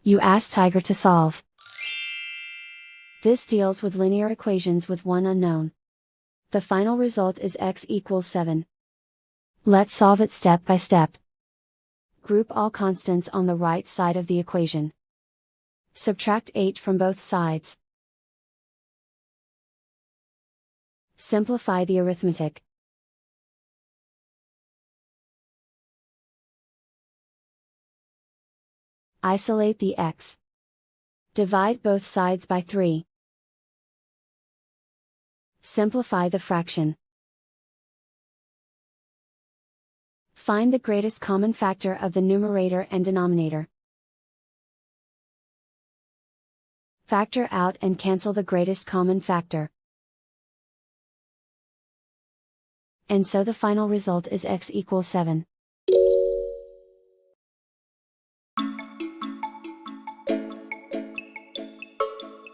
You ask Tiger to solve. This deals with linear equations with one unknown. The final result is x equals 7. Let's solve it step by step. Group all constants on the right side of the equation. Subtract 8 from both sides. Simplify the arithmetic. Isolate the x. Divide both sides by 3. Simplify the fraction. Find the greatest common factor of the numerator and denominator. Factor out and cancel the greatest common factor. And so the final result is x equals 7.